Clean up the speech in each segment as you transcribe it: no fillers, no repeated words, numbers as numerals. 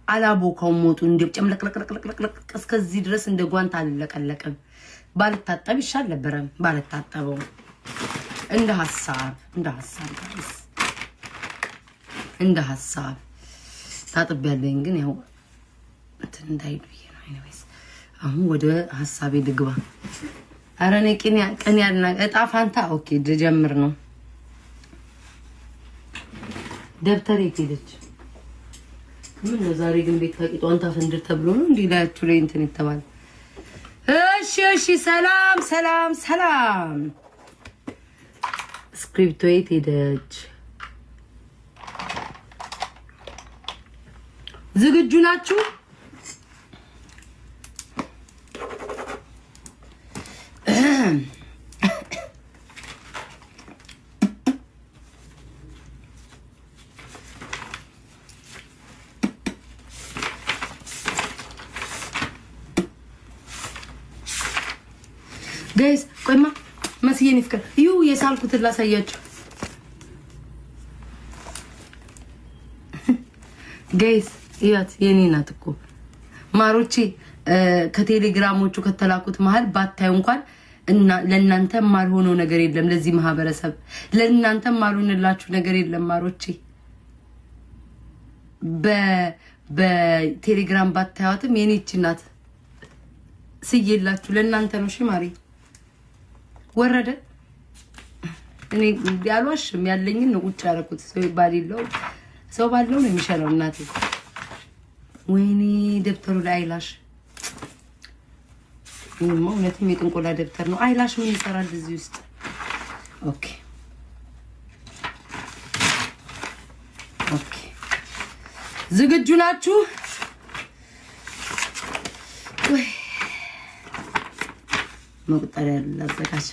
አላቦካው ሞቱ እንደ ጨምለቅለቅለቅለቅ እስከዚህ ድረስ እንደ ጓንት አለቀለቀም ባልታጠብ ይሻል ነበር ባልታጠበው እንደ ሐሳብ ጋይስ እንደ ሐሳብ ታጥበያለኝ ግን ያው እንትን እንዳይዱኝ ነው anyways አሁን ወደ ሐሳቤ ልግባ አረኔ ቀን ያልና እጣ ፋንታ ኦኬ ልጀምር ነው ደብተሬ ሄደች ምን ነው ዛሬ ግን ቤት ታቂቷን ታፈንድር ተብሎ ነው እንዴ ላያችሁ ላይ እንትን ይተባል እሺ ሰላም ስክሪፕት ወይት ሄደች ዝግጁ ናችሁ guys ቆይማ መስየን ይፍከ የሳልኩት ላሳያችሁ guys ይያት የኔ ናት እኮ ማሮቼ ከቴሌግራሞቹ ከተላኩት መሃል ባታዩ እንኳን እና ለእናንተ ማልሆነው ነገር የለም ለዚህ ማህበረሰብ ለእናንተ ማልሆነላችሁ ነገር የለም ማሮቼ በቴሌግራም ባታዩትም የኔች ናት ሲየላችሁ ለእናንተ ነው እሺ ማሪ ወረደ እኔ ያሏሽም ያለኝን ነው ቁጭ ያረኩት ሰው ባለው ነው የሚሻለው እናቴ ወይኔ ደብተሩ ላይ አይላሽ እውነትም የጥንቆላ ደብተር ነው አይላሽ ምን ይሰራል እዚህ ውስጥ ኦኬ ዝግጁ ናችሁ ወይ መቁጠሪያ ላዘጋጅ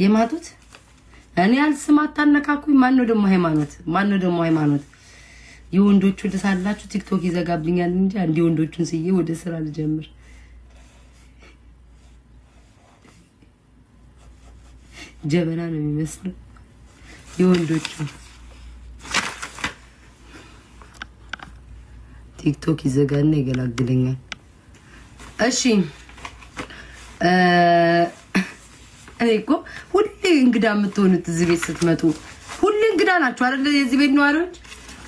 የማቱት እኔ አልስማት ታነካኩኝ ማን ነው ደሞ ሃይማኖት የወንዶቹ ደሳላችሁ ቲክቶክ ይዘጋብኛል እንጂ አንዲ ወንዶቹን ሲዬ ወደ ስራ ልጀምር ጀበና ነው የሚመስለው የወንዶቹ ቲክቶክ ይዘጋና ይገላግለኛል እሺ እኔኮ ሁሌ እንግዳ የምትሆኑት እዚህ ቤት ስትመጡ ሁሌ እንግዳ ናችሁ አይደል የዚህ ቤት ነዋሪዎች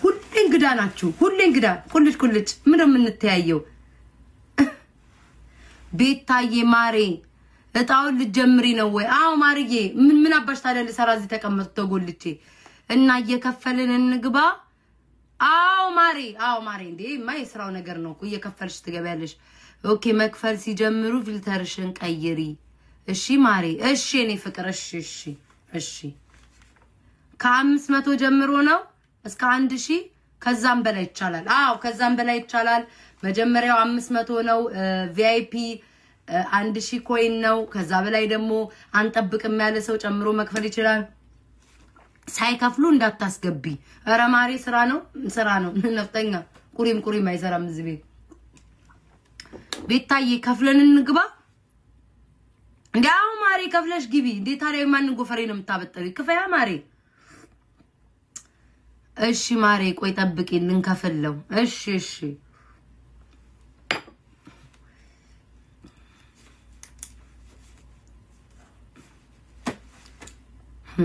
ሁሌ እንግዳ ናችሁ ሁሌ እንግዳ ቁልጭ ምንም እንተያየው ቤታዬ ማሬ እጣውን ልጀምሪ ነው ወይ አው ማርዬ ምን አባሽ ታዲያ ለሰራ እዚህ ተቀመጥኩ ተጎልቼ እና እየከፈልን እንግባ አው ማሬ እንዴ የስራው ነገር ነው እኮ እየከፈልሽ ትገበያለሽ ኦኬ መክፈል ሲጀምሩ ፊልተርሽን ቀይሪ እሺ ማሬ እሺ እኔ ፍቅር እሺ ከ500 ጀምሮ ነው እስከ 1000 ከዛም በላይ ይቻላል አው ከዛም በላይ ይቻላል መጀመሪያው 500 ነው ቪአይፒ 1000 ኮይን ነው ከዛ በላይ ደግሞ አንጠብቅም ያለ ሰው ጨምሮ መክፈል ይችላል ሳይከፍሉ እንዳታስገቢ አረ ማሬ ስራ ነው ነፍጠኛ ቁሪም አይሰራም እዚህ ቤታዬ ከፍለን እንግባ እንዴው ማሬ ከፍለሽ ግቢ እንዴ ታዲያ ማን ጎፈሬ ነው የምታበጠሪ ክፈያ ማሬ እሺ ማሬ ቆይ ጠብቂ እንከፈለው እሺ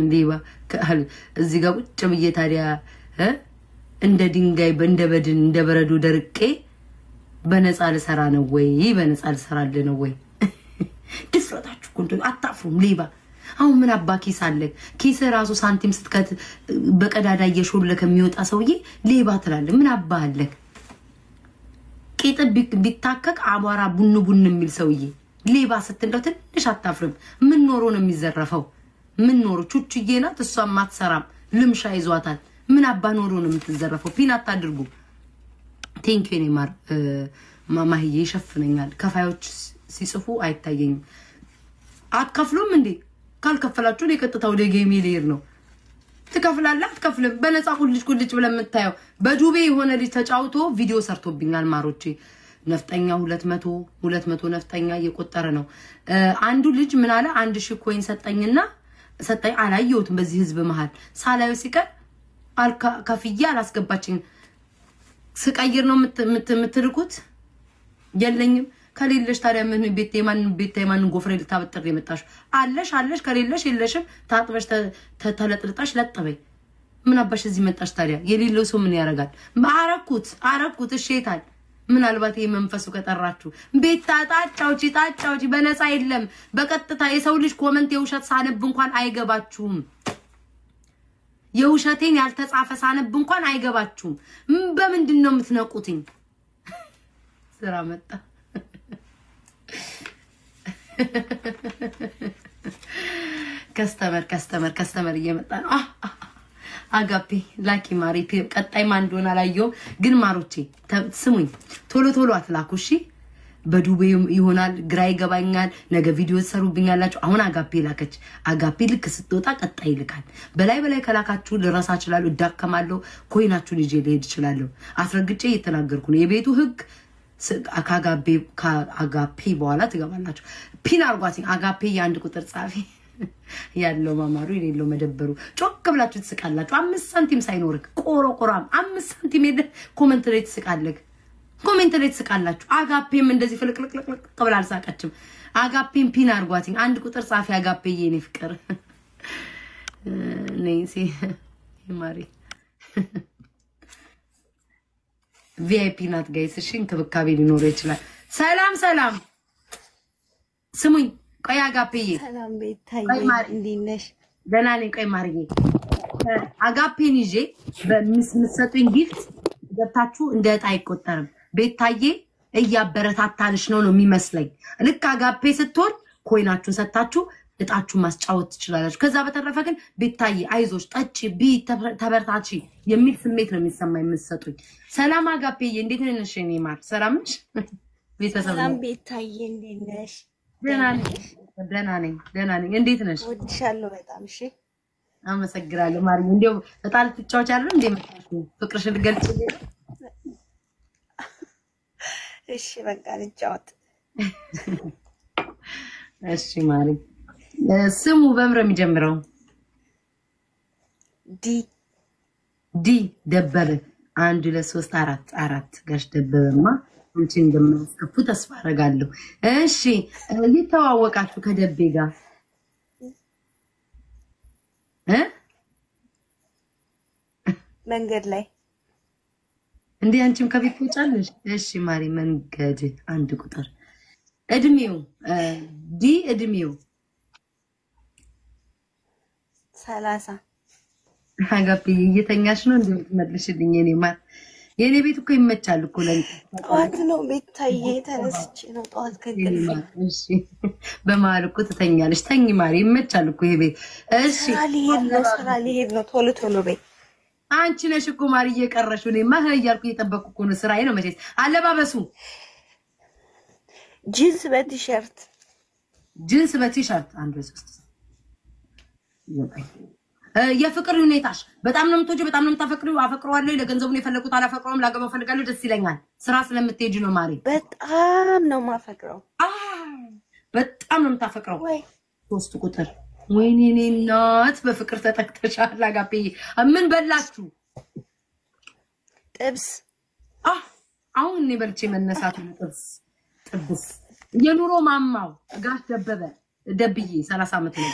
እንዴባ እዚህ ጋር ቁጭ ብዬ ታዲያ እንደ ድንጋይ እንደ በድን እንደ በረዶ ደርቄ በነፃ ልሰራ ነው ወይ በነፃ ልሰራለ ነው ወይ ድፍረታችሁ ኮንቶ አታፍሩም ሌባ አሁን ምን አባኪስ አለ ኪስ ራሱ ሳንቲም ስትከት በቀዳዳ እየሾለከ የሚወጣ ሰውዬ ሌባ ትላለ ምን አባለክ ቂጥብ ቢታከክ አቧራ ቡን የሚል ሰውዬ ሌባ ስትንደው ትንሽ አታፍርም ምን ኖሮ ነው የሚዘረፈው ምን ኖሮ ቹቹዬ ናት እሷ ማትሰራም ልምሻ ይዟታል ምን አባ ኖሮ ነው የምትዘረፈው ፒናት አድርጉ ቴንኪው ኔማር ማማህዬ ይሸፍነኛል ከፋዮች ሲጽፉ አይታየኝም አትከፍሉም እንዴ ካልከፈላችሁ ለቀጥታው ለጌም ይሌር ነው ትከፍላለህ አትከፍልም በነፃ ኩልጭ ብለምታየው በዱቤ የሆነ ልጅ ተጫውቶ ቪዲዮ ሰርቶብኛል ማሮቼ ነፍጠኛ 200 ነፍጠኛ እየቆጠረ ነው አንዱ ልጅ ምን አለ 1000 ኮይን ሰጠኝ አላየሁትም በዚህ ህዝብ መሃል ሳላዩ ሲቀር አልካ ከፍያ አላስገባችኝ ስቀይር ነው የምትልኩት የለኝም ከሌለሽ ታዲያ ምን ቤት የማን ጎፍሬ ልታበጥር የመጣሽ አለሽ ከሌለሽ የለሽም ታጥበሽ ተለጥልጣሽ ለጥበይ ምን አባሽ እዚህ መጣሽ ታዲያ የሌለው ሰው ምን ያረጋል አረኩት እሺ ይታል ምናልባት ይሄ መንፈሱ ከጠራችሁ ቤት ታጣጫውጪ በነፃ የለም በቀጥታ የሰው ልጅ ኮሜንት የውሸት ሳነብ እንኳን አይገባችሁም የውሸቴን ያልተጻፈ ሳነብ እንኳን አይገባችሁም በምንድነው የምትነቁትኝ ስራ መጣ ከስተመር እየመጣ ነው አጋፔ ላኪ ማሪ ቀጣይ ማን እንደሆነ አላየው ግን ማሮቼ ስሙኝ ቶሎ አትላኩ እሺ በዱቤ ይሆናል ግራይ ገባኛል ነገ ቪዲዮ ሰሩብኛላችሁ አሁን አጋፔ ላከች አጋፔ ልክ ስትወጣ ቀጣይ ይልካል በላይ ከላካችሁ ልረሳ ይችላል እዳከማለሁ ኮይናችሁን ይዤ ልሄድ ይችላል አስረግጬ እየተናገርኩ ነው የቤቱ ህግ አጋፔ በኋላ ትገባላችሁ ፒን አርጓት አጋፔ የአንድ ቁጥር ጻፊ ያለው ማማሩ የሌለው መደበሩ ጮክ ብላችሁ ትስቃላችሁ 5 ሳንቲም ሳይኖርክ ቆሮቆራም 5 ሳንቲም የለ ኮሜንት ላይ ትስቃላችሁ አጋፔም እንደዚህ ፍልቅልቅልቅ ቀብላ አልሳቀችም አጋፔም ፒን አርጓት አንድ ቁጥር ጻፊ አጋፔ የኔ ፍቅር ነይሲ ማሪ ቪአይፒ ናት ጋይስ እሺ እንክብካቤ ሊኖር ይችላል ሰላም ስሙኝ ቆይ አጋፔዬ ሰላም ቤታዬ እንዲነሽ ደህና ነኝ ቆይ ማርዬ አጋፔን ይዤ በምትሰጡኝ ጊፍት ገብታችሁ እንደ ዕጣ አይቆጠርም ቤታዬ እያበረታታልሽ ነው የሚመስለኝ ልክ አጋፔ ስትሆን ኮይናችሁን ሰጣችሁ እጣችሁ ማስጫወት ትችላላችሁ ከዛ በተረፈ ግን ቤታዬ አይዞሽ ጠጪ ቢ ተበርታቺ የሚል ስሜት ነው የሚሰማኝ የምትሰጡኝ ሰላም አጋፔዬ እንዴት ነሽ እኔ ማር ሰላም ነሽ ቤተሰብ ሰላም ቤታዬ እንዲነሽ ደህና ነኝ እንዴት ነሽ ወድሻለሁ በጣም እሺ አመሰግናለሁ ማርዬ እንደው እጣል ትጫወቻለሽ እንዴ መጣሽ ፍቅርሽን ልገልጽልኝ እሺ በቃ ልጫወት እሺ ማርዬ ስሙ በምረ የሚጀምረው ዲ ደበበ 1 2 3 4 ጋሽ ደበበማ አንቺ እንደማስከፉ ተስፋ አረጋለሁ እሺ ይተዋወቃችሁ ከደቤ ጋር መንገድ ላይ እንዴ አንቺም ከቤት ወጫለሽ እሺ ማሪ መንገድ አንድ ቁጥር እድሜው እድሜው 30 አጋፔ እየተኛሽ ነው እንደምትመልሽልኝ የኔ ማር የኔ ቤት እኮ ይመቻል እኮ ጠዋት ነው ቤታዬ ተነስቼ ነው ጠዋት ከእንቅልፌ እሺ በመሀል እኮ ትተኛለሽ ተኝ ማሪ ይመቻል እኮ ይሄ ቤት እሺ ስራ ሊሄድ ነው ቶሎ በይ አንቺ ነሽ እኮ ማሪ እየቀረሽው እኔማ እያልኩ እየጠበቅኩ እኮ ነው ስራዬ ነው መቼስ አለባበሱ ጂንስ በቲሸርት 1 3 የፍቅር ሁኔታሽ በጣም ነው የምትወጂው በጣም ነው የምታፈቅሪው አፈቅረዋለሁ ለገንዘቡ ነው የፈለኩት አላፈቅረውም ላገባው ፈልጋለሁ ደስ ይለኛል ስራ ስለምትሄጂ ነው ማሪ በጣም ነው ማፈቅረው በጣም ነው የምታፈቅረው ወይ 3 ቁጥር ወይኔ እኔ እናት በፍቅር ተጠቅተሻል አጋፔ ምን በላችሁ ጥብስ አሁን እኔ በልቼ መነሳት ነው ጥብስ የኑሮ ማማው ጋሽ ደብዬ 30 ዓመት ነው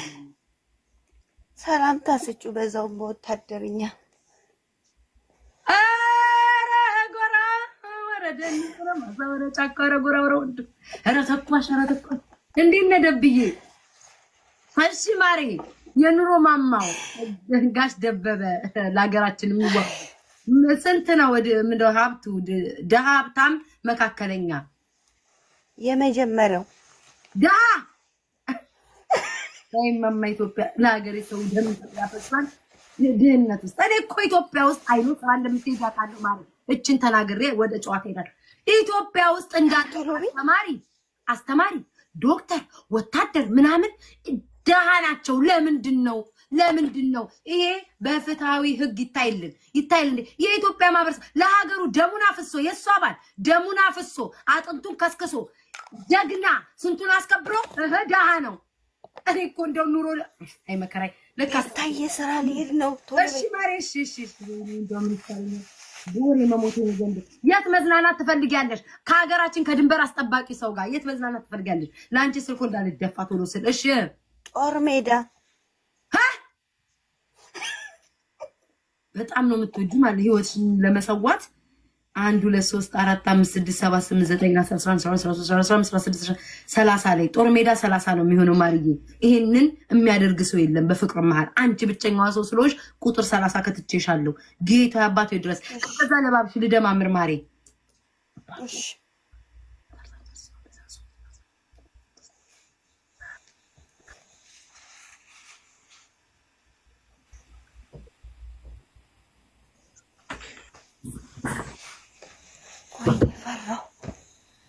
ሰላምታ ስጩ በዛው በወታደርኛ አረ ጎራ ወረደን ማዛወረ ጫካረ ጎራ ወረድ አረ ተኳሽ እንዴት ነህ ደብዬ እሺ ማሪ የኑሮ ማማው ጋሽ ደበበ ለሀገራችን የሚዋው ስንት ነው ወደ ምንድነው ሀብቱ ደሃብታም መካከለኛ የመጀመሪያው ማማ ኢትዮጵያ ለሀገሬ ሰው ደም ያፈሳል ድህነት ውስጥ እኔ እኮ ኢትዮጵያ ውስጥ አይኑ ካለ ምትይዛ ካለ ማለት እችን ተናግሬ ወደ ጨዋታ ሄዳል ኢትዮጵያ ውስጥ እንዳትሉ አስተማሪ ዶክተር ወታደር ምናምን ደሃ ናቸው ለምንድን ነው ይሄ በፍትሃዊ ህግ ይታይልን የኢትዮጵያ ማህበረሰብ ለሀገሩ ደሙን አፍሶ የሷ አባል ደሙን አፍሶ አጥንቱን ከስክሶ ጀግና ስንቱን አስከብሮ ደሃ ነው እኔ እኮ እንደው ኑሮ አይ መከራይ ለካስታዬ ስራ ልሄድ ነው ቶሎ እሺ ማሬ እሺ እንደውም ይታየኛል ቡሪ መሞቱ ዘንድ የት መዝናናት ትፈልጊያለሽ ከሀገራችን ከድንበር አስጠባቂ ሰው ጋር የት መዝናናት ትፈልጊያለሽ ላንቺ ስልኩ እንዳልደፋ ቶሎ ስል እሺ ጦር ሜዳ በጣም ነው የምትወጁ ማለት ህይወትሽን ለመሰዋት 1 2 3 4 5 6 7 8 9 10 11 12 13 30 ላይ ጦር ሜዳ 30 ነው የሚሆነው ማርዬ ይሄንን የሚያደርግ ሰው የለም በፍቅር መሃል አንቺ ብቸኛዋ ሰው ስለሆንሽ ቁጥር 30 ከትቼሻለሁ ጌታ አባቴ ድረስ ከዛ ለባብሽ ልደማምር ማሬ እሺ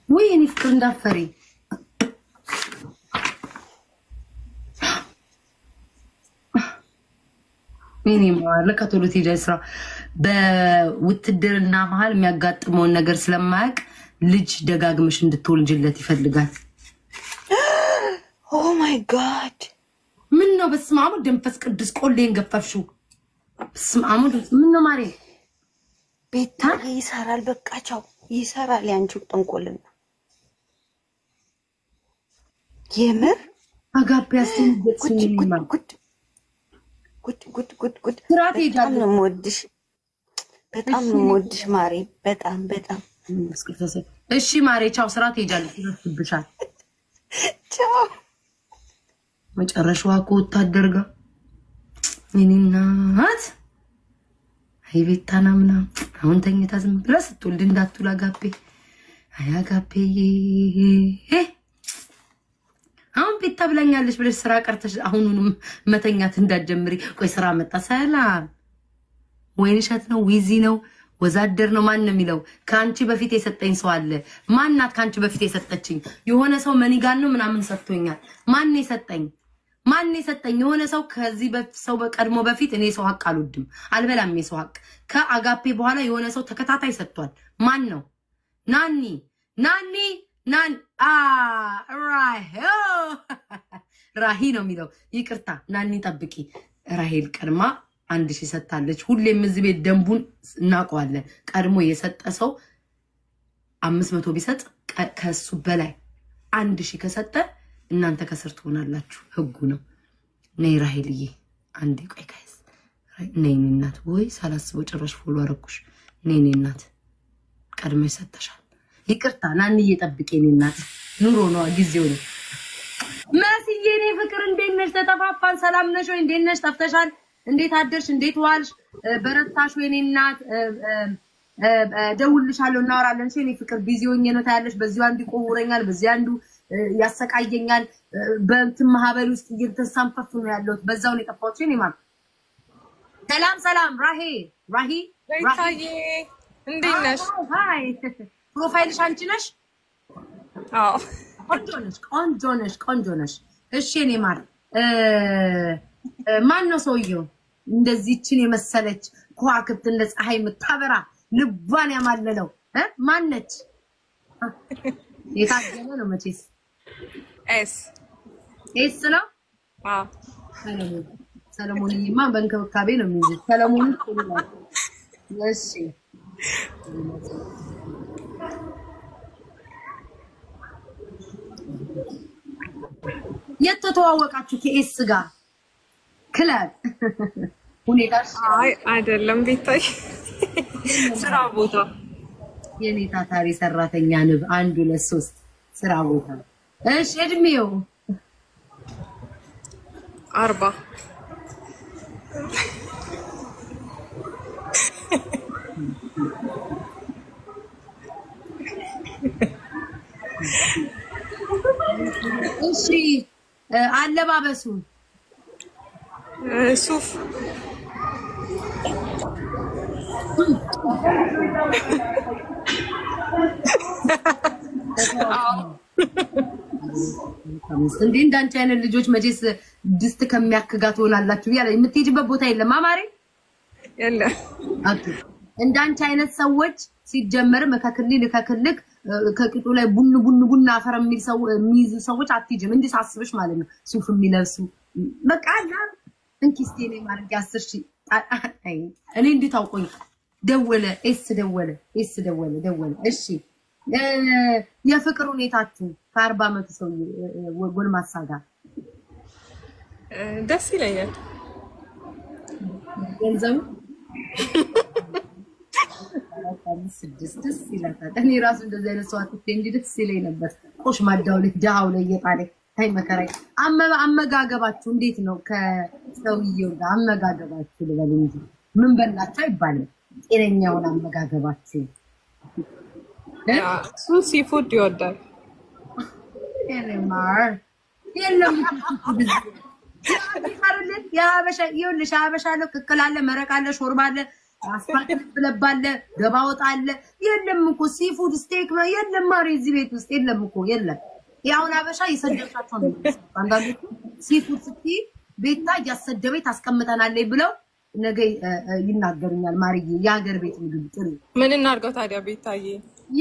ወይ እኔ ፍቅር እንዳፈሪ እኔ ማለት ከቶሎት ይደስራ በውትድርና መሃል የሚያጋጥመውን ነገር ስለማያቅ ልጅ ደጋግመሽ እንድትወልጅለት ይፈልጋል ኦ ማይ ጋድ ምን ነው በስማሙ ደምፈስ ቅዱስ ቆሌን ገፈፍሽው በስማሙ ምን ነው ማሬ ቤታ ይሰራል በቃቸው ይሰራል ያንቺ ጥንቆልና የምር አጋፒያስን ጉድ ስራት ይጃል ነው ሞድሽ በጣም ነው ሞድሽ ማሬ በጣም እሺ ማሬ ቻው ስራት ይጃል ይብሻል ቻው መጨረሻው እኮ ወታደር ጋር እኔናት አይቤታና ምና አሁን ተኝታ ዝም ብላ ስትወልድ እንዳትውል አጋፔ አያጋፔ አሁን ቤታ ብላኛለሽ ብለሽ ስራ ቀርተሽ አሁንንም መተኛት እንዳትጀምሪ ቆይ ስራ መጣ ሰላም ወይንሸት ነው ዊዚ ነው ወዛደር ነው ማን ነው የሚለው ካንቺ በፊት የሰጠኝ ሰው አለ ማናት ካንቺ በፊት የሰጠችኝ የሆነ ሰው መኒጋን ነው ምናምን ሰጥቶኛል ማን የሰጠኝ የሆነ ሰው ከዚህ ሰው በቀድሞ በፊት እኔ ሰው ሀቅ አልወድም አልበላም የሰው ሀቅ ከአጋፔ በኋላ የሆነ ሰው ተከታታይ ሰጥቷል ማን ነው ናኒ ራሂ ነው የሚለው ይቅርታ ናኒ ጠብቂ ራሄል ቀድማ 1000 ሰጣለች ሁሌም እዚህ ቤት ደንቡን እናውቀዋለን ቀድሞ የሰጠ ሰው 500 ቢሰጥ ከሱ በላይ 1000 ከሰጠ እናንተ ከስር ትሆናላችሁ ህጉ ነው ነይ ራሄልዬ አንዴ ቆይ ጋይስ ነይ እናት ወይ ሳላስበው ጭራሽ ፎሎ አረኩሽ ነይ እናት ቀድሞ ይሰጣሻል ይቅርታ ናንዬ ጠብቂኝ እናት ኑሮ ነው ጊዜው ነው ማስዬ እኔ ፍቅር እንዴት ነሽ ተጠፋፋን ሰላም ነሽ ወይ እንዴት ነሽ ጠፍተሻል እንዴት አደርሽ እንዴት ዋልሽ በረታሽ ወይ እናት ደውልልሻለሁ እናወራለን እሺ እኔ ፍቅር ቢዚ ሆኜ ነው ታያለሽ በዚሁ አንዱ ቆውረኛል በዚሁ አንዱ ያሰቃየኛል በእንትን ማህበር ውስጥ እየተሳንፈፍ ነው ያለው በዛው ነው የጠፋሁት እኔ ማለት ሰላም ራሂ ቤታዬ እንዴት ነሽ ሃይ ፕሮፋይልሽ አንቺ ነሽ አዎ ቆንጆ ነሽ እሺ እኔ ማለት ማን ነው ሰውየው እንደዚህ እቺን የመሰለች ከዋክብት እንደ ፀሐይ የምታበራ ልቧን ያማለለው ማን ነች የታገለ ነው መቼስ ኤስ ነው አዎ ሰለሞንዬማ በእንክብካቤ ነው የሚይዘው ሰለሞን እሺ የተተዋወቃችሁ ከኤስ ጋር ክለብ ሁኔታሽ አይ አይደለም ቤታዬ ስራ ቦታ የኔ ታታሪ ሰራተኛ ንብ 1 2 3 ስራ ቦታ እሺ እድሜው 40 እሺ አለባበሱ ሱፍ እንዴ እንዳንቺ አይነት ልጆች መቼስ ድስት ከሚያክጋት ሆናላችሁ ያለ የምትሄጂበት ቦታ የለም አማሬ የለ እንዳንቺ አይነት ሰዎች ሲጀመር መካከልል ከቂጡ ላይ ቡን አፈር የሚይዙ ሰዎች አትይጅም እንዴ ሳስብሽ ማለት ነው ሱፍ የሚለብሱ በቃ እንኪስቴ ነኝ ማርጌ 10 ሺህ እኔ እንዴት አውቆኝ ደወለ ደወለ እሺ የፍቅር ሁኔታችሁ ከ40 ዓመት ሰው ጎልማሳ ጋር ደስ ይለኛል ገንዘቡ ደስ ይላል እኔ ራሱ እንደዚህ አይነት ሰው አጥቼ እንጂ ደስ ይለኝ ነበር ቆሽ ማዳው ልጅ ዳው ላይ የጣለ ታይ መከራይ አመጋገባችሁ እንዴት ነው ከሰውየው ጋር አመጋገባችሁ ልበል እንጂ ምን በላችሁ አይባልም ጤነኛውን አመጋገባችሁ ሱ ሲፉድ ይወዳል የለማር የለም ያበሻ ይኸውልሽ አበሻ ነው ቅቅል አለ መረቅ አለ ሾርባ አለ አስፋልት ብለባለ ገባ ወጣ አለ የለም እኮ ሲፉድ ስቴክ ነው የለም ማሪ እዚህ ቤት ውስጥ የለም እኮ የለም ያውን አበሻ ይሰደብሻቸው ነው አንዳንዱ ሲፉድ ስቲ ቤታ ያሰደበይ ታስቀምጠናለይ ብለው ነገ ይናገሩኛል ማሪዬ የሀገር ቤት ምግብ ጥሩ ምን እናርገው ታዲያ ቤታዬ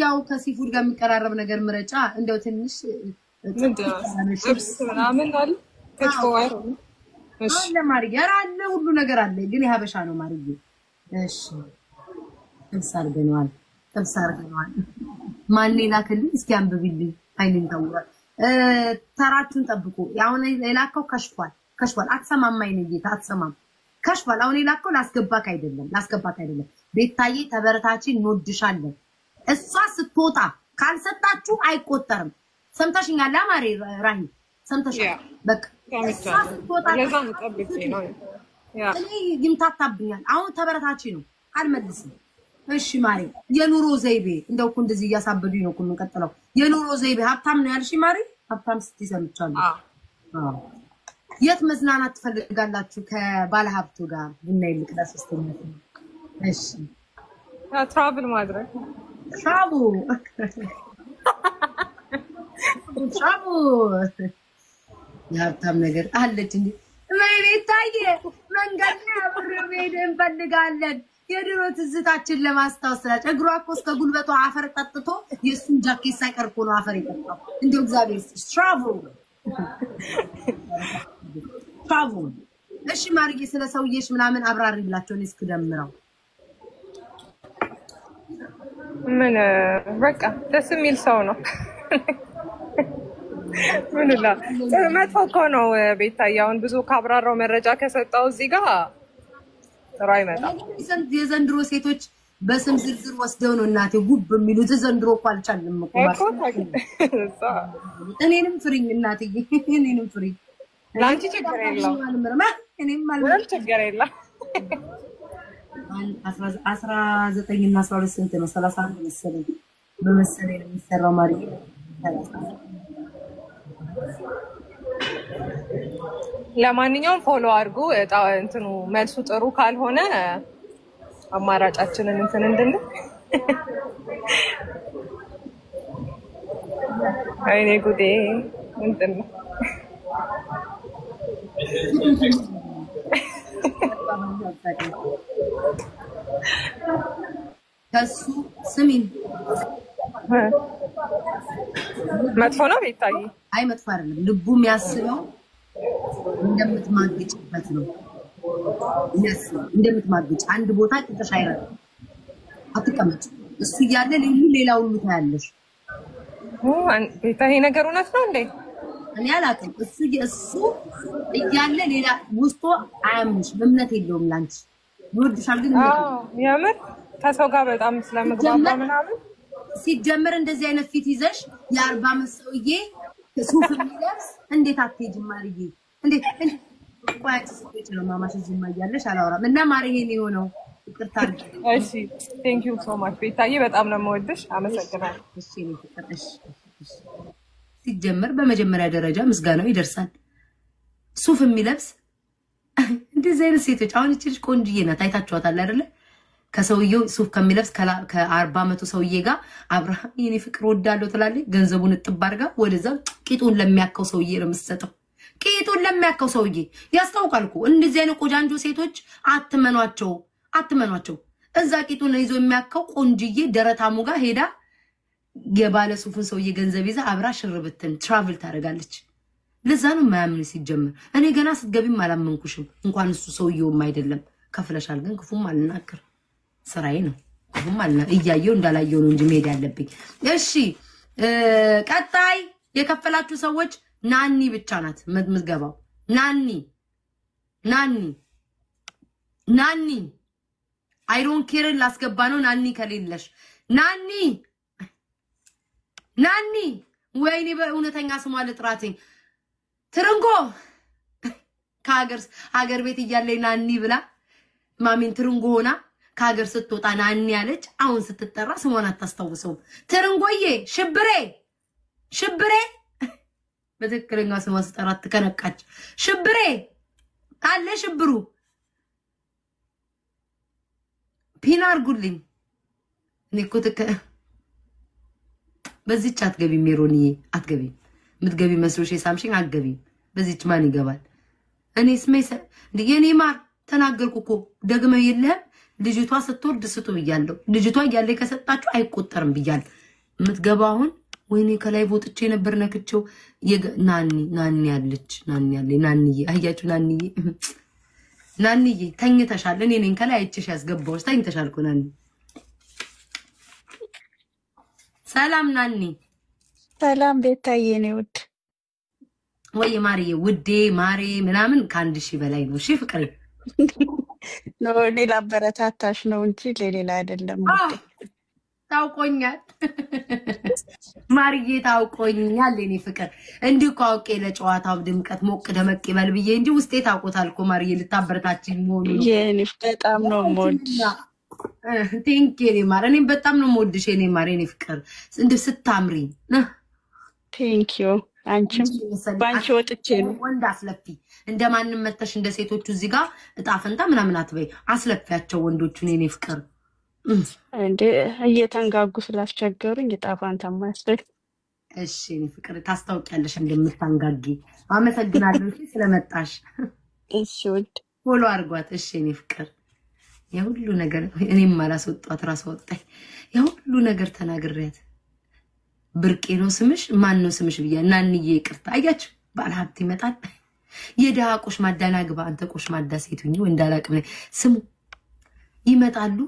ያው ከሲፉድ ጋር የሚቀራረብ ነገር ምረጫ እንደው ትንሽ ጥብስ ምናምን አለ ከጥፎ አይደል እሺ ለማሪዬ አለ ሁሉ ነገር አለ ግን የሀበሻ ነው ማሪዬ እሺ ጥብስ አድርገናል ማን ላከልኝ እስኪ አንብብልኝ አይልን ታውራ ተራችሁን ጠብቁ ያውን የላከው ከሽፏል አትሰማማኝ ነው ጌታ አትሰማም ከሽፏል አሁን የላከው ላስገባክ አይደለም ቤታዬ ተበረታቺ እንወድሻለን እሷ ስትወጣ ካልሰጣችሁ አይቆጠርም ሰምተሽኛል አማሪ ራሂ ሰምተሽኛል በቃ እሷ ስትወጣ ለዛም ጠብቄ ነው እኔ ይምታታብኛል አሁን ተበረታቺ ነው አልመልስም እሺ ማሪ የኑሮ ዘይቤ እንደው እኮ እንደዚህ ያሳበዱኝ ነው እኮ እንቀጥለው የኑሮ ዘይቤ ሀብታም ነው ያልሽ ማሪ ሀብታም ስትሰምቻለሁ አዎ የት መዝናናት ትፈልጋላችሁ ከባለ ሀብቱ ጋር ቡና ይልቅ ለሶስተኛ እሺ ትራቭል ማድረግ ሻቡ የሀብታም ነገር አለች እንዴ ቤታዬ መንገድ አብረን እንፈልጋለን የድሮ ትዝታችን ለማስታወስ ስላች እግሯ እኮ እስከ ጉልበቷ አፈር ጠጥቶ የሱን ጃኬት ሳይቀር እኮ ነው አፈር የጠጣው እንደው እግዚአብሔር ትራቭል እሺ ማርዬ ስለ ሰውዬሽ ምናምን አብራሪላቸው ነው እስከደምራው ምን በቃ ደስ የሚል ሰው ነው ምንላ መጥፎ እኮ ነው ቤታዬ አሁን ብዙ ካብራራው መረጃ ከሰጣው እዚህ ጋር ጥሩ አይመጣም የዘንድሮ ሴቶች በስም ዝርዝር ወስደው ነው እናቴ ጉብ የሚሉት ዘንድሮ እኮ አልቻለም እኮ እኔንም ፍሪኝ እናቴ እኔንም ፍሪኝ ላንቺ ችግር የለም እኔም ማለት ችግር የለም 19 እና 12 ስንት ነው 31 መሰለኝ በመሰለኝ ነው የሚሰራው ማሪ ለማንኛውም ፎሎ አድርጉ እንትኑ መልሱ ጥሩ ካልሆነ አማራጫችንን እንትን እንድን አይኔ ጉዴ እንትን ከሱ ስሚን መጥፎ ነው ቤታዬ አይ መጥፎ አይደለም ልቡ የሚያስበው እንደምትማግጭበት ነው እንደምትማግጭ አንድ ቦታ ጥቅሽ አይረዳ አትቀመጭ እሱ ያለ ሌላ ሁሉ ታያለሽ ቤታዬ ነገር እውነት ነው እንዴ እኔ አላውቅም እሱ እያለ ሌላ ውስጡ አያምንሽ እምነት የለውም ላንቺ ይወድሻል ግን ያምር ከሰው ጋር በጣም ስለምግባባ ምናምን ሲጀመር እንደዚህ አይነት ፊት ይዘሽ የ40 ዓመት ሰውዬ ሱፍ የሚለብስ እንዴት አትሄጂም ማርዬ እንዴት ቋጭ ስልክ ነው ማማሽ ዝም ያያለሽ አላወራም እና ማርዬ ነው የሆነው ይቅርታ እሺ ቴንክ ዩ ሶ ማች ቤታዬ በጣም ነው የምወድሽ አመሰግናለሁ እሺ ነው ፍቅርሽ ሲጀመር በመጀመሪያ ደረጃ ምስጋናው ይደርሳል ሱፍ የሚለብስ እንደዚህ አይነት ሴቶች አሁን እቺ ልጅ ቆንጅዬ ናት አይታችኋታል አይደለ ከሰውየው ሱፍ ከሚለብስ ከ40 ዓመቱ ሰውዬ ጋር አብርሃም የኔ ፍቅር ወዳለው ትላለች ገንዘቡን እጥብ አድርጋ ወደዛ ቂጡን ለሚያከው ሰውዬ ነው የምትሰጠው ቂጡን ለሚያከው ሰውዬ ያስታውቃል እኮ እንደዚህ አይነት ቆጃንጆ ሴቶች አትመኗቸው እዛ ቂጡን ይዞ የሚያከው ቆንጅዬ ደረታሙ ጋር ሄዳ የባለ ሱፉን ሰውዬ ገንዘብ ይዛ አብራ ሽርብትን ትራቭል ታደርጋለች ለዛ ነው ማያምን ሲጀምር እኔ ገና ስትገቢም አላመንኩሽም እንኳን እሱ ሰውየውም አይደለም ከፍለሻል ግን ክፉም አልናገር ስራዬ ነው ክፉም አልና እያየው እንዳላየው ነው እንጂ ሜዳ ያለብኝ እሺ ቀጣይ የከፈላችሁ ሰዎች ናኒ ብቻ ናት ምትገባው ናኒ I don't care ላስገባ ነው ናኒ ከሌለሽ ናኒ ወይኔ በእውነተኛ ስሟ ልጥራትኝ ትርንጎ ከሀገር ቤት እያለኝ ናኒ ብላ ማሚን ትርንጎ ሆና ከሀገር ስትወጣ ናኒ ያለች አሁን ስትጠራ ስሟን አታስታውሰው ትርንጎዬ ሽብሬ በትክክለኛ ስሟ ስጠራት ተከነቃች ሽብሬ አለ ሽብሩ ፒናር ጉልኝ ንኩትከ በዚህ ቻት ገቢ ሜሮኒዬ አትገቢ ምትገቢ መስሎሽ ሳምሽን አትገቢ በዚህች ማን ይገባል እኔስ መይሰ የኔ ማር ተናገርኩኮ ደግመ የለም ልጅቷ ስትወርድ ስጡ ብያለሁ ልጅቷ ያለ ከሰጣችሁ አይቆጠርም ብያል ምትገባውን ወይኔ ከላይ ቦጥቼ ነበር ነክቸው ናኒ ያለች ናኒዬ አያችሁ ናኒዬ ተኝተሻል እኔ ነኝ ከላይ አይቼሽ ያስገባውሽ ተኝተሻል እኮ ናኒ ሰላም ናኒ ሰላም ቤታዬ ነው ውድ ወይ ማሪዬ ውዴ ማሪ ምናምን ከአንድ ሺህ በላይ ነው እሺ ፍቅሬ ነው እኔ ላበረታታሽ ነው እንጂ ለሌላ አይደለም ውዴ ታውቆኛል ማሪዬ ታውቆኛል እኔ ፍቅር እንዲሁ አውቄ ለጨዋታው ድምቀት ሞቅ ደመቅ ይበል ብዬ እንጂ ውስጤ ታውቆታል እኮ ማሪዬ ልታበረታችኝ መሆኑ ነው የኔ በጣም ነው ሞድሽ ቴንክ ዩ ማር እኔም በጣም ነው ሞድሽ እኔ ማር እኔ ፍቅር እንደ ስታምሪ ቴንክ ዩ አንቺም ባንቺ ወጥቼ ነው ወንድ አስለፊ እንደማንም መተሽ እንደ ሴቶቹ እዚህ ጋር እጣፈንታ ምናምን አትበይ አስለፊያቸው ወንዶቹን እኔ ፍቅር እንዴ እየተንጋጉ ስላስቸገሩኝ እጣፋንታ ማስፈል እሺ እኔ ፍቅር ታስታውቂያለሽ እንደምታንጋጊ አመሰግናለሁ እሺ ስለመጣሽ እሺ ውድ ፎሎ አርጓት እሺ እኔ ፍቅር የሁሉ ነገር እኔም ማላስወጣት ራስ ወጣይ የሁሉ ነገር ተናግሬያት ብርቄ ነው ስምሽ ማን ነው ስምሽ ብያ ናንዬ ይቅርታ አያችሁ ባለሀብት ይመጣል የደሃ ቆሽ ማዳና ግባ አንተ ቆሽ ማዳ ሴቱኝ ወንዳላቅም ስሙ ይመጣሉ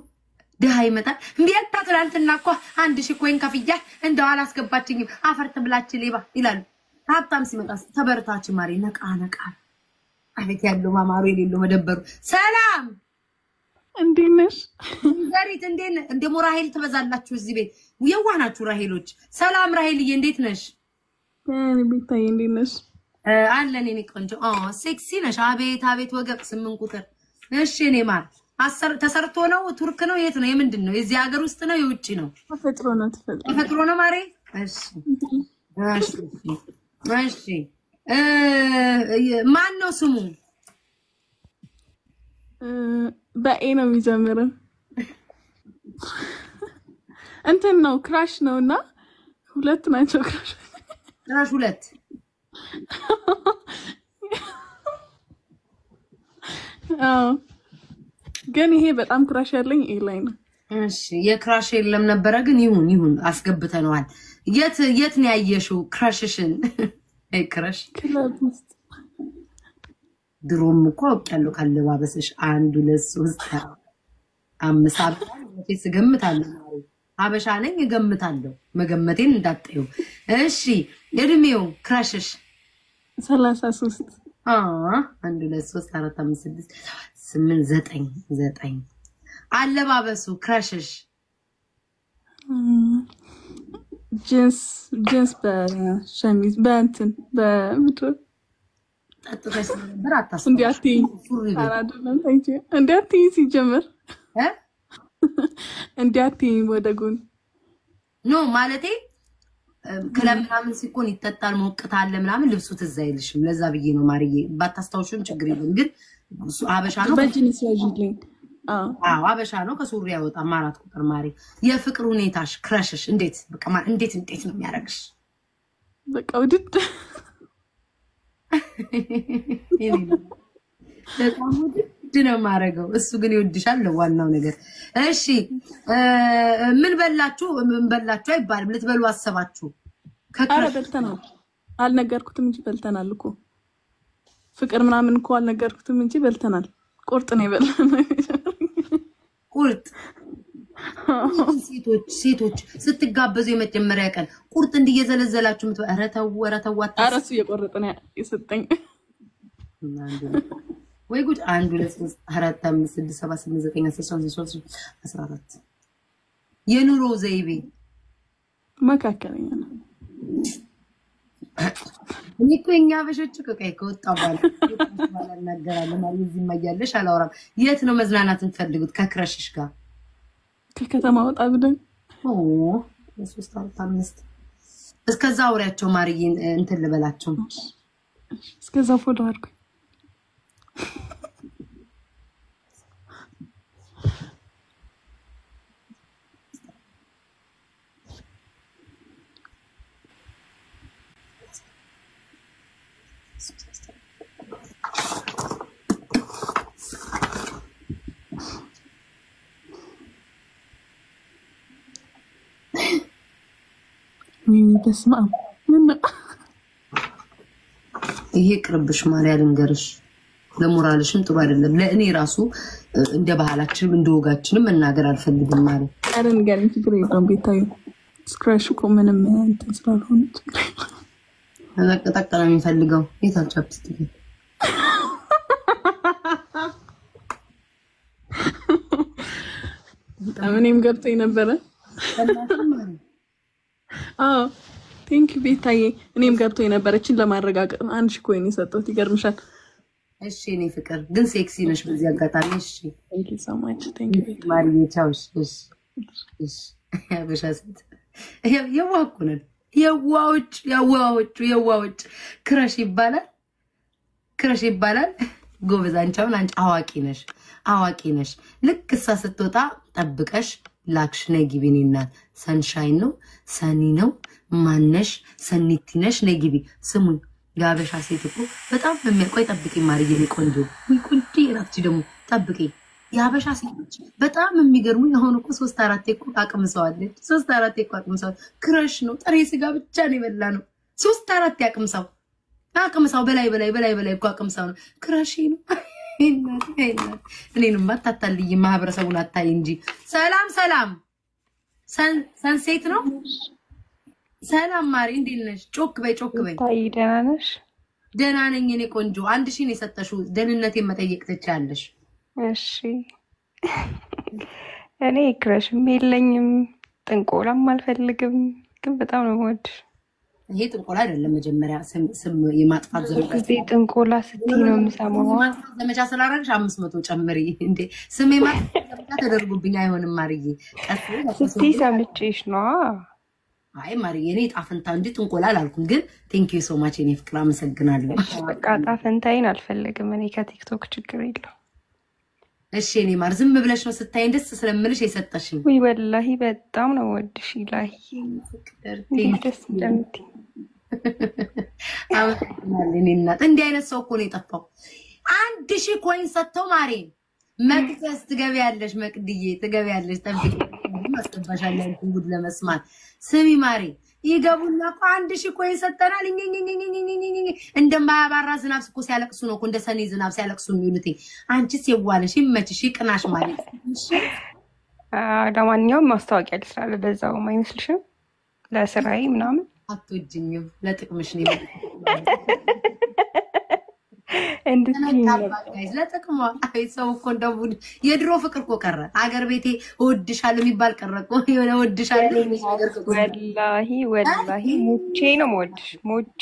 ደሃ ይመጣል እንዴት ታትላንትና እኮ አንድ ሺህ ኮይን ከፍያ እንደው አላስገባችኝም አፈርት ብላች ሌባ ይላሉ ሀብታም ሲመጣ ተበርታች ማሪ ነቃ አቤት ያለው ማማሩ የሌለው መደበሩ ሰላም እንዴነሽ ዘሪት እንደ ሞራሄል ተበዛላችሁ እዚህ ቤት የዋናችሁ ራሄሎች ሰላም ራሄልዬ እንዴት ነሽ እኔ ቤታዬ እንዴነሽ አለን እኔ ቆንጆ ሴክሲ ነሽ አቤት ወገብ 8 ቁጥር እሺ እኔ ማር ተሰርቶ ነው ቱርክ ነው የት ነው የምንድን ነው የዚህ ሀገር ውስጥ ነው የውጪ ነው ተፈጥሮ ነው ማሬ እሺ ማን ነው ስሙ በኤ ነው የሚጀምረው እንትን ነው ክራሽ ነውና ሁለት ናቸው ክራሽ ሁለት ግን ይሄ በጣም ክራሽ ያለኝ ኤ ላይ ነው እሺ የክራሽ የለም ነበር ግን ይሁን አስገብተነዋል የት ነው ያየሽው ክራሽሽን አይ ክራሽ ክለብ ውስጥ ድሮም እኮ አውቃለሁ ካለባበስሽ 1 2 3 5 አብስ ገምታለሁ አበሻ ነኝ ገምታለሁ መገመቴን እንዳጠዩ እሺ እድሜው ክራሽሽ 33 1 2 3 4 5 6 8 9 አለባበሱ ክራሽሽ ጂንስ በሸሚዝ በእንትን በምድር ተጥተሽ ነበር አታስብ እንዲያትይ አራደለም ታይቼ እንዲያትይ ሲጀምር እንዲያትይ ወደ ጎን ኖ ማለቴ ክለብ ምናምን ሲኮን ይተጣል ሞቅታ አለ ምናምን ልብሱ ትዝ አይልሽም ለዛ ብዬ ነው ማርዬ ባታስታውሽም ችግር የለም ግን አበሻ ነው በጂንስ ያጅልኝ አበሻ ነው ከሱሪ ያወጣ ማራት ቁጥር ማሪ የፍቅር ሁኔታሽ ክራሽሽ እንዴት በቃ እንዴት ነው የሚያረግሽ በቃ ውድድ በጣም ውድድ ነው ማረገው እሱ ግን ይወድሻል ለዋናው ነገር እሺ ምን በላችሁ አይባልም ልትበሉ አሰባችሁ ከካረ በልተናል አልነገርኩትም እንጂ በልተናል እኮ ፍቅር ምናምን እኮ አልነገርኩትም እንጂ በልተናል ቁርጥ ነው የበላነው ቁርጥ ሴቶች ስትጋበዙ የመጀመሪያ ቀን ቁርጥ እንዲየዘለዘላችሁ ረተው አራሱ እየቆረጠ ነው የሰጠኝ ወይ ጉድ 1 2 3 4 5 6 7 8 9 10 14 የኑሮ ዘይቤ መካከለኛ ነው እኔ አበሾች ከቀይ ከወጣ ባላ እናገራለን ማለት እዚህ ማያለሽ አላወራም የት ነው መዝናናት እንፈልጉት ከክረሽሽ ጋር ከከተማ ወጣ ብለን ለሶስት 5 እስከዛ አውሪያቸው ማርዬ እንትን ልበላቸው እስከዛ ፎሎ አድርጉ በስመ አብ ይሄ ቅርብሽ ማርያም ልንገርሽ ለሞራልሽም ጥሩ አይደለም ለእኔ ራሱ እንደ ባህላችንም እንደ ወጋችንም መናገር አልፈልግም ማለት አረን ጋር ችግር የለም ቤታዩ ስክራሽ እኮ ምንም እንትን ስላልሆነ ችግር የለም ተጠቅጠና የሚፈልገው የታቻፕስት እኔም ገብቶኝ ነበረ ቴንክ ዩ ቤታዬ እኔም ገብቶኝ ነበር እቺን ለማረጋገጥ አንድ ሺህ ኮይን የሰጠሁት ይገርምሻል እሺ እኔ ፍቅር ግን ሴክሲ ነሽ በዚህ አጋጣሚ እሺ ቴንክ ዩ ሶ ማች ቴንክ ዩ ማርዬ ቻው እሺ ያበሻት የዋኩነን የዋዎች ክረሽ ይባላል ጎበዝ አንቺውን አንቺ አዋቂ ነሽ ልክ እሷ ስትወጣ ጠብቀሽ ላክሽ ነጊቢኔ እናት ሰንሻይን ነው ሰኒ ነው ማነሽ ሰኒቲ ነሽ ነጊቢ ስሙን ያበሻ ሴት እኮ በጣም በሚያቆይ ጠብቂ ማርዬ ቆንጆ ቁንጂ ራፍቺ ደግሞ ጠብቂ ያበሻ ሴቶች በጣም የሚገርሙ አሁን እኮ 3-4 እኮ አቅምሰዋለች 3-4 እኮ አቅምሰዋል ክረሽ ነው ጥሬ ስጋ ብቻ ነው የበላ ነው 3-4 አቅምሰው በላይ እኮ አቅምሰው ነው ክረሽ ነው እኔንም ባታታልይ ማህበረሰቡን አታይ እንጂ ሰላም ሰንሴት ነው ሰላም ማሪ እንዴት ነሽ ጮክ በይ ታይ ደህና ነሽ ደህና ነኝ እኔ ቆንጆ 1000 ነው የሰጠሽው ደህንነቴን መጠየቅ ትችያለሽ እሺ እኔ ክረሽም የለኝም ጥንቆላም አልፈልግም ግን በጣም ነው የምወድሽ ይሄ ጥንቆላ አይደለም መጀመሪያ ስም የማጥፋት ጥንቆላ ስትይ ነው የምሰማው ዘመቻ ስላረግሽ 500 ጨምሪ እንዴ ስም የማጥፋት ተደርጎብኝ አይሆንም ማርዬ ስትይ ሰምቼሽ ነው አይ ማርዬ እኔ ጣፈንታ እንጂ ጥንቆላ አላልኩም ግን ቴንክ ዩ ሶ ማች እኔ ፍቅር አመሰግናለሁ በቃ ጣፈንታይን አልፈልግም እኔ ከቲክቶክ ችግር የለው እሺ እኔ ማር ዝም ብለሽ ነው ስታይ ደስ ስለምልሽ የሰጠሽኝ ወይ ወላሂ በጣም ነው ወድሽ ኢላሂ ፍቅር ደስ እንደምት አመሰግናለሁ እንዴ አይነት ሰው እኮ ነው የጠፋው 1000 ኮይን ሰጥተው ማሬ መቅደስ ትገቢያለሽ መቅድዬ ትገቢያለሽ ጠብቂ ማስተባሻለን ጉድ ለመስማት ስሚ ማሬ ይገቡና እኮ 1000 ኮይን ሰጠናል እንደማያባራ ዝናብ እኮ ሲያለቅሱ ነው እኮ እንደ ሰኔ ዝናብ ሲያለቅሱ የሚሉት አንቺስ የዋለሽ ይመችሽ ይቅናሽ ማለት እሺ ለማንኛውም ማስታወቂያ ልስራለ በዛው አይመስልሽም ለስራዬ ምናምን አትወጂኝም ለጥቅምሽ ነው ለጥቅሟ ሰው እኮ እንደው የድሮ ፍቅር እኮ ቀረ አገር ቤቴ እወድሻለሁ የሚባል ቀረ እኮ የሆነ እወድሻለሁ ወላሂ ሞቼ ነው የምወድሽ ሞቼ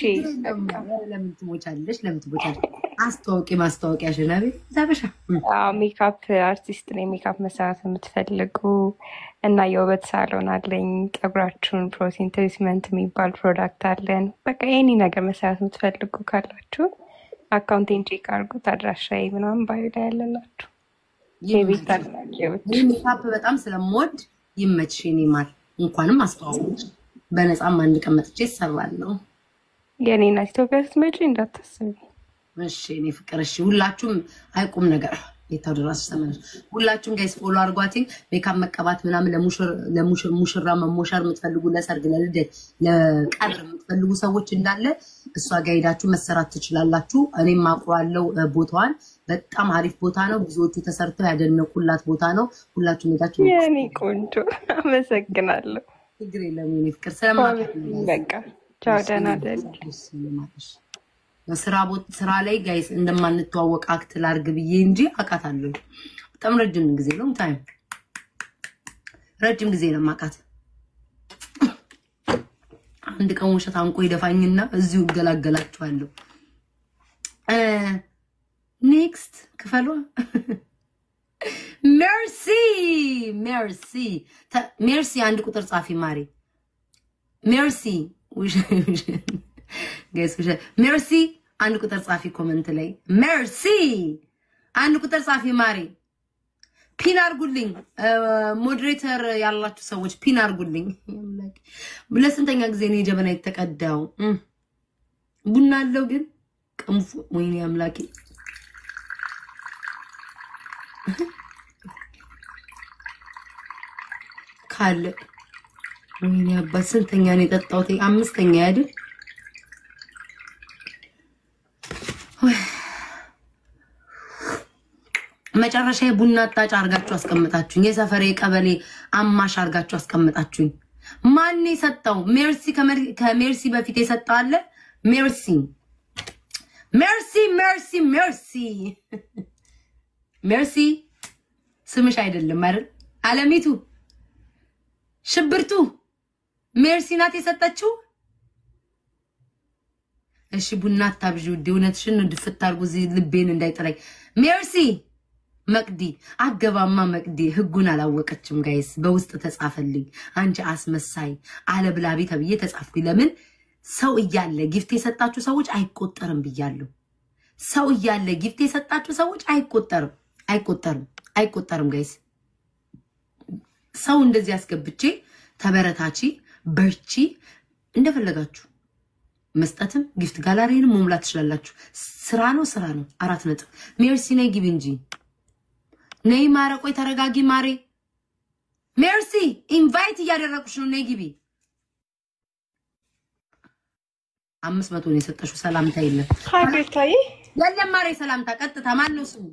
ለምን ትሞቻለሽ ማስታወቂያ ሽናቤ ታበሻ ሜካፕ አርቲስት ነኝ ሜካፕ መስራት የምትፈልጉ እና የውበት ሳሎን አለኝ ፀጉራችሁን ፕሮቲን ትሪትመንት የሚባል ፕሮዳክት አለን በቃ የኔ ነገር መስራት የምትፈልጉ ካላችሁ አካውንቴን ቼክ አድርጉት አድራሻዬ ምናምን ባዮ ላይ ያለላችሁ የቤት አድናቂዎች ሜካፕ በጣም ስለምወድ ይመችሽ እኔ ማር እንኳንም አስተዋወቅሽ በነፃም አንድ ቀን መጥቼ እሰራለሁ የኔና ኢትዮጵያ ስትመጪ እንዳታስቢ እሺ እኔ ፍቅር እሺ ሁላችሁም አይቁም ነገር ቤታው ድረስ ተመለሽ ሁላችሁም ጋይስ ፎሎ አድርጓትኝ ሜካፕ መቀባት ምናምን ለሙሽራ መሞሸር የምትፈልጉ ለሰርግ ለልደት ለቀብር የምትፈልጉ ሰዎች እንዳለ እሷ ጋር ሄዳችሁ መሰራት ትችላላችሁ እኔም አውቀዋለሁ ቦታዋን በጣም አሪፍ ቦታ ነው ብዙዎቹ ተሰርተው ያደነቁላት ቦታ ነው ሁላችሁም ሄዳችሁ የኔ ቆንጆ አመሰግናለሁ ችግር የለም የኔ ፍቅር ሰላም በቃ ቻው ደህና ደሪ ስራ ላይ ጋይስ እንደማንተዋወቅ አክት ላርግ ብዬ እንጂ አቃታለሁ በጣም ረጅም ጊዜ ነው ታይም ረጅም ጊዜ ነው ማቃት አንድ ቀን ወሸት አንቆ ይደፋኝና እዚሁ ገላገላችኋለሁ ኔክስት ክፈሉ ሜርሲ አንድ ቁጥር ጻፊ ማሪ ሜርሲ ጋይስ ሜርሲ አንድ ቁጥር ጻፊ ኮሜንት ላይ ሜርሲ አንድ ቁጥር ጻፊ ማሪ ፒን አርጉልኝ ሞዴሬተር ያላችሁ ሰዎች ፒን አርጉልኝ ለስንተኛ ጊዜ ነው ጀበና የተቀዳው ቡና አለው ግን ቅንፉ ወይኔ አምላኬ ካለ ወይኔ አባ ስንተኛ ነው የጠጣሁት አምስተኛ አይደል መጨረሻ ቡና አጣጭ አርጋችሁ አስቀምጣችሁኝ የሰፈሬ ቀበሌ አማሽ አርጋችሁ አስቀምጣችሁኝ ማን የሰጠው ሜርሲ ከሜርሲ በፊት የሰጠው አለ ሜርሲ ስምሽ አይደለም አይደል አለሚቱ ሽብርቱ ሜርሲ ናት የሰጠችው እሺ ቡና አታብዢ ውዴ እውነትሽን ድፍት አርጉ እዚህ ልቤን እንዳይጠላኝ ሜርሲ መቅዲ አገባማ መቅዲ ህጉን አላወቀችም ጋይስ በውስጥ ተጻፈልኝ አንቺ አስመሳይ አለብላቢ ተብዬ ተጻፍኩኝ ለምን ሰው እያለ ጊፍት የሰጣችሁ ሰዎች አይቆጠርም ብያለሁ ሰው እያለ ጊፍት የሰጣችሁ ሰዎች አይቆጠርም ጋይስ ሰው እንደዚህ አስገብቼ ተበረታቺ በርቺ እንደፈለጋችሁ መስጠትም ጊፍት ጋላሪንም መሙላት ትችላላችሁ ስራ ነው 4 ነጥብ ሜርሲ ነይ ግቢ እንጂ ነይ ማረ ቆይ ተረጋጊ ማሬ ሜርሲ ኢንቫይት እያደረኩሽ ነው ነይ ግቢ 500 ነው የሰጠሽው ሰላምታ የለም ሃይ ቤታዬ የለም ማሬ ሰላምታ ቀጥታ ማን ነው ስሙ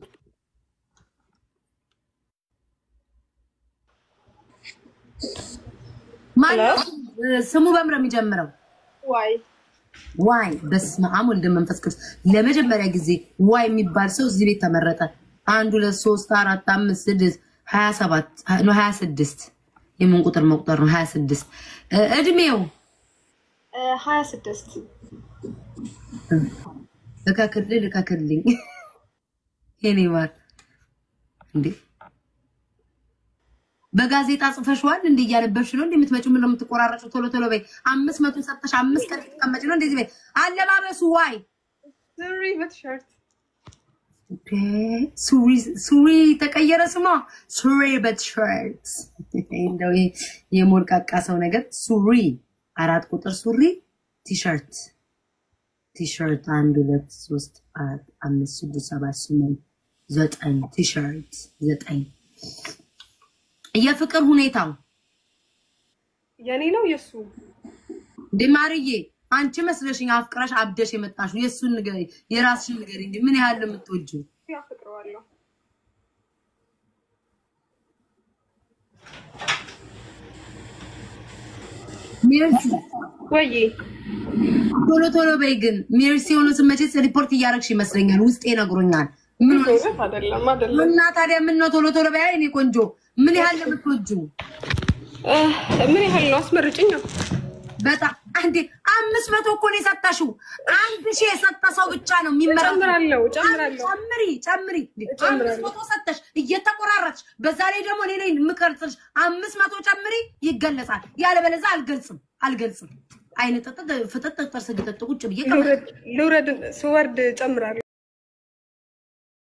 ማን ስሙ በምረ የሚጀምረው ዋይ በስመ አብ ወልድ መንፈስ ቅዱስ ለመጀመሪያ ጊዜ ዋይ የሚባል ሰው እዚህ ቤት ተመረጠ 1 2 3 4 5 6 27 ነው 26 የምን ቁጥር መቁጠር ነው 26 እድሜው 26 ልካክልኝ የኔ ማር እንዴ በጋዜጣ ጽፈሽዋል እንዴ ያለበሽ ነው እንዴ የምትመጪው ምን ነው የምትቆራረጪው ቶሎ በይ 500 ሰጥተሽ 5 ቀን ተቀመጪ ነው እንደዚህ በይ አለባበሱ ዋይ ሱሪ በቲሸርት ኦኬ ሱሪ ተቀየረ ስማ ሱሪ በቲሸርት እንደው የሞልቃቃ ሰው ነገር ሱሪ 4 ቁጥር ሱሪ ቲሸርት 1 2 3 4 5 6 7 8 9 ቲሸርት 9 የፍቅር ሁኔታው የኔ ነው የሱ ደማርዬ አንቺ መስለሽኝ አፍቅራሽ አብደሽ የመጣሽው የሱን ንገሪ የራስሽን ንገሪ እንዴ ምን ያህል ለምትወጂው ያፍቅረዋለሁ ሜርሲ ወይ ቶሎ በይ ግን ሜርሲ ሆኖ ስመጪስ ሪፖርት እያረግሽ ይመስለኛል ውስጤ ነግሮኛል ምን አይደለም እና ታዲያ ምን ነው ቶሎ በይ እኔ ቆንጆ ምን ያህል ለምትወጂው ምን ያህል ነው አስመርጭኝ በጣም አንዴ 500 እኮ ነው የሰጣሽው 1000 የሰጣ ሰው ብቻ ነው የሚመረጠው ጨምሪ 500 ሰጠሽ እየተቆራረጥሽ በዛ ላይ ደግሞ እኔ ነኝ የምቀርጽሽ 500 ጨምሪ ይገለጻል ያለበለዚያ አልገልጽም አይነ ፍጥጥ ጥርስ ግጥጥ ቁጭ ብዬ ልውረድ ስወርድ ጨምራለሁ